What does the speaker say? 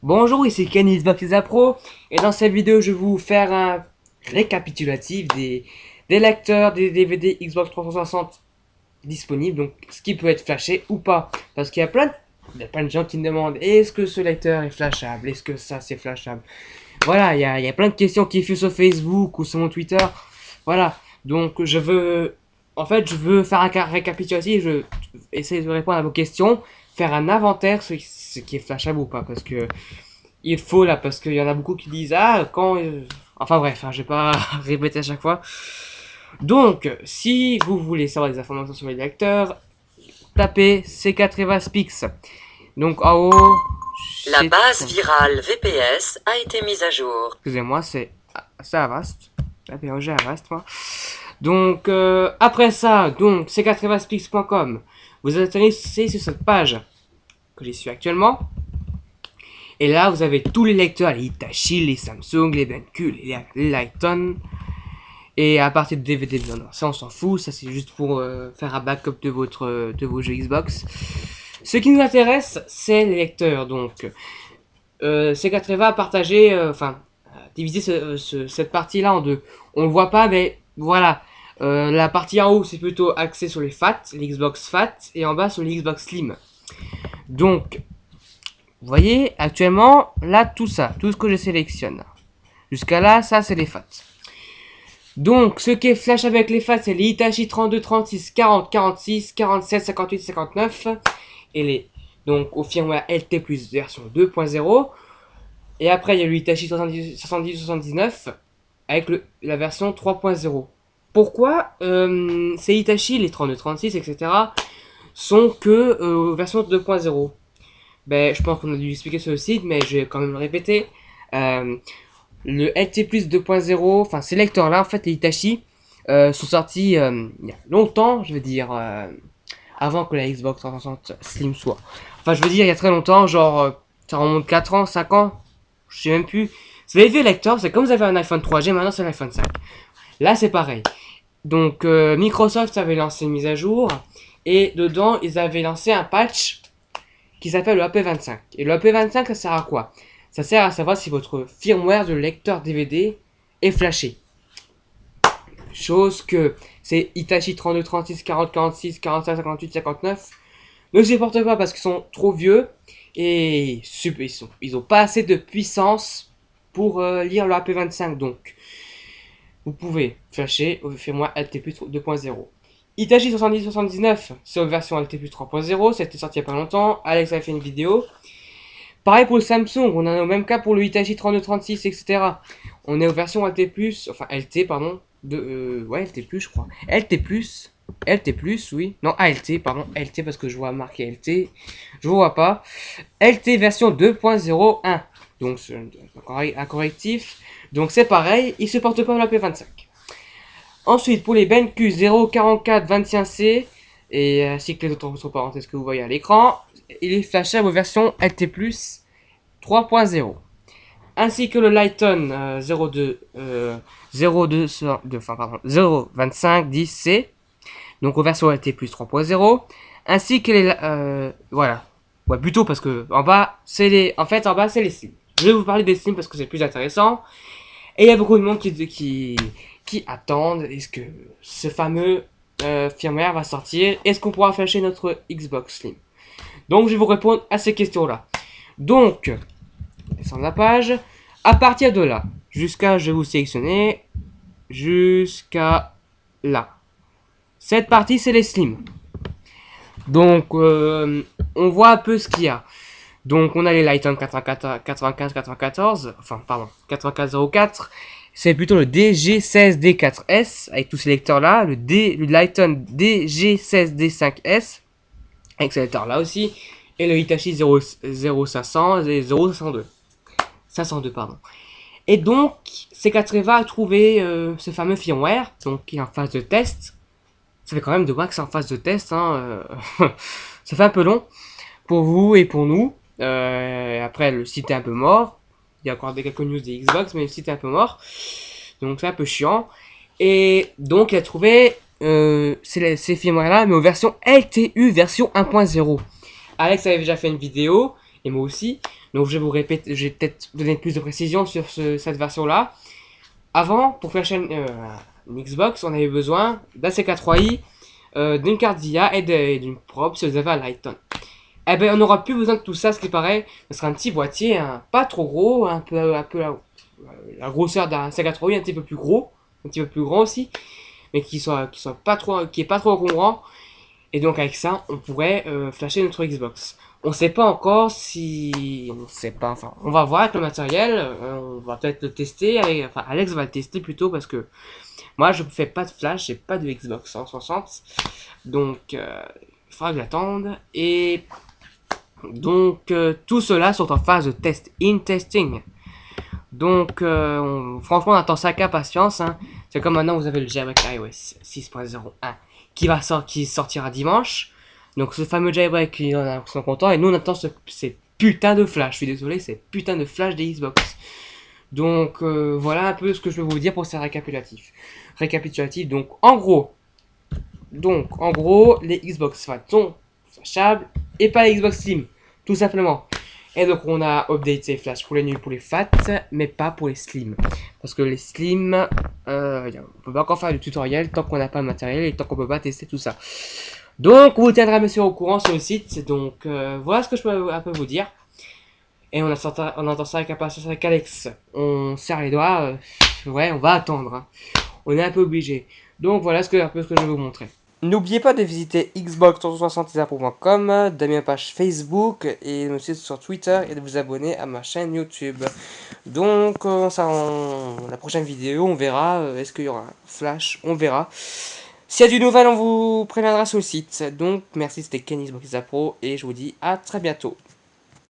Bonjour, ici Kenny Xbox Pro et dans cette vidéo je vais vous faire un récapitulatif des lecteurs des DVD Xbox 360 disponibles, donc ce qui peut être flashé ou pas. Parce qu'il y a plein de gens qui me demandent est-ce que ce lecteur est flashable, est-ce que ça c'est flashable. Voilà, il y a plein de questions qui fusent sur Facebook ou sur mon Twitter. Voilà, donc je veux faire un récapitulatif, je veux essayer de répondre à vos questions, faire un inventaire, ce qui est flashable ou pas, parce que il faut là, parce qu'il y en a beaucoup qui disent ah quand enfin bref, hein, je vais pas répéter à chaque fois. Donc si vous voulez savoir des informations sur les lecteurs, tapez C4 Evaspix. Donc en haut, La base virale VPS a été mise à jour. excusez-moi, c'est Avast. Tapez OG Avast moi. Donc après ça, donc c4evaspix.com, vous atterrissez sur cette page que j'y suis actuellement. Et là, vous avez tous les lecteurs, les Hitachi, les Samsung, les BenQ, les Lighton. Et à partir de DVD, bien sûr, ça on s'en fout, ça c'est juste pour faire un backup de vos jeux Xbox. Ce qui nous intéresse, c'est les lecteurs. Donc, C4EVA a partagé, divisé cette partie-là en deux. On le voit pas, mais voilà. La partie en haut, c'est plutôt axé sur les FAT, les Xbox FAT, et en bas sur les Xbox Slim. Donc, vous voyez, actuellement, là, tout ça, tout ce que je sélectionne. Jusqu'à là, ça, c'est les FAT. Donc, ce qui est flash avec les FAT, c'est les Hitachi 32, 36, 40, 46, 47, 58, 59. Et donc, au firmware LT+, version 2.0. Et après, il y a le Hitachi 70, 70, 79 avec la version 3.0. Pourquoi ces Hitachi, les 32, 36, etc., sont que version 2.0? Ben, je pense qu'on a dû expliquer sur le site, mais je vais quand même le répéter. Euh, le LT Plus 2.0, enfin ces lecteurs-là, en fait, les Hitachi, sont sortis il y a longtemps, je veux dire, avant que la Xbox 360 Slim soit. Enfin, je veux dire, il y a très longtemps, genre, ça remonte 4 ans, 5 ans, je sais même plus. C'est les vieux lecteurs, c'est comme vous avez un iPhone 3G, maintenant c'est l'iPhone 5. Là, c'est pareil. Donc, Microsoft avait lancé une mise à jour, et dedans, ils avaient lancé un patch qui s'appelle le AP25. Et le AP25, ça sert à quoi? Ça sert à savoir si votre firmware de lecteur DVD est flashé. Chose que ces Hitachi 32, 36, 40, 46, 45, 58, 59 ne supportent pas parce qu'ils sont trop vieux et ils ont pas assez de puissance pour lire le AP25. Donc, vous pouvez flasher au firmware LT+ 2.0. Hitachi 7079, c'est une version LT+ 3.0, c'était sorti il y a pas longtemps. Alex a fait une vidéo. Pareil pour le Samsung, on a au même cas pour le Hitachi 3236, etc. On est aux versions LT+, enfin LT, pardon, ouais, LT+, je crois. LT+, oui. Non, ALT, pardon, LT parce que je vois marqué LT. Je vois pas. LT version 2.01. Donc, c'est un correctif. Donc, c'est pareil, il supporte pas la P25. Ensuite, pour les BenQ 04421C, et ainsi que les autres parenthèses que vous voyez à l'écran, il est flashable aux versions LT+, 3.0, ainsi que le Lighton 025 10C, donc aux versions LT 3.0, ainsi que les voilà, ouais, plutôt parce que en bas c'est les Slim. Je vais vous parler des Slim parce que c'est plus intéressant et il y a beaucoup de monde qui attendent est-ce que ce fameux firmware va sortir, est-ce qu'on pourra flasher notre Xbox Slim. Donc je vais vous répondre à ces questions là. Donc descendre la page. À partir de là, je vais vous sélectionner, jusqu'à là. Cette partie, c'est les slims. Donc, on voit un peu ce qu'il y a. Donc, on a les Lighton 95-94, enfin, pardon, 8404. C'est plutôt le DG16D4S, avec tous ces lecteurs-là. Le Lighton DG16D5S, avec ces lecteurs-là aussi. Et le Hitachi 0500 et 0502. 502, pardon. Et donc, C4EVA a trouvé ce fameux firmware, donc qui est en phase de test. Ça fait quand même 2 mois que c'est en phase de test, hein, ça fait un peu long pour vous et pour nous. Après, le site est un peu mort. Il y a encore quelques news des Xbox, mais le site est un peu mort. Donc c'est un peu chiant. Et donc il a trouvé ces firmware-là, mais aux versions LTU version 1.0. Alex avait déjà fait une vidéo, et moi aussi. Donc je vais vous répéter, je vais peut-être donner plus de précision sur cette version-là. Avant, pour flasher une Xbox, on avait besoin d'un CK3i, d'une carte VIA et d'une prop si vous avez un Lighton. Eh ben, on n'aura plus besoin de tout ça, ce qui paraît. Ce sera un petit boîtier, hein, pas trop gros, un peu la grosseur d'un CK3i, un petit peu plus gros, un petit peu plus grand aussi, mais qui est pas trop encombrant. Et donc avec ça, on pourrait flasher notre Xbox. On sait pas encore si... On sait pas, enfin, on va voir avec le matériel, on va peut-être le tester, enfin Alex va le tester plutôt parce que moi je fais pas de flash, j'ai pas de Xbox 360, donc il faudra que j'attende. Et donc tout cela sont en phase de test, in testing. Donc franchement on attend ça avec impatience, hein. C'est comme maintenant vous avez le jailbreak iOS 6.01 qui sortira dimanche. Donc ce fameux jailbreak, ils en sont contents et nous on attend ces putains de flash. Je suis désolé, c'est putain de flash des Xbox. Donc voilà un peu ce que je veux vous dire pour ces récapitulatifs. Donc en gros les Xbox Fat sont flashables et pas les Xbox Slim, tout simplement. Et donc on a update ces flash pour les nuls, pour les fat, mais pas pour les slim. Parce que les slim, on peut pas encore faire du tutoriel tant qu'on n'a pas le matériel et tant qu'on peut pas tester tout ça. Donc on vous tiendra monsieur au courant sur le site. Donc voilà ce que je peux un peu vous dire. Et on entend ça avec impatience avec Alex. On serre les doigts. Ouais, on va attendre, hein. On est un peu obligé. Donc voilà un peu ce que je vais vous montrer. N'oubliez pas de visiter xbox360.com, de ma page Facebook et de me suivre sur Twitter et de vous abonner à ma chaîne YouTube. Donc, la prochaine vidéo, on verra. Est-ce qu'il y aura un flash? On verra. S'il y a du nouvel, on vous préviendra sur le site. Donc, merci, c'était Kenny Xbox Pro et je vous dis à très bientôt.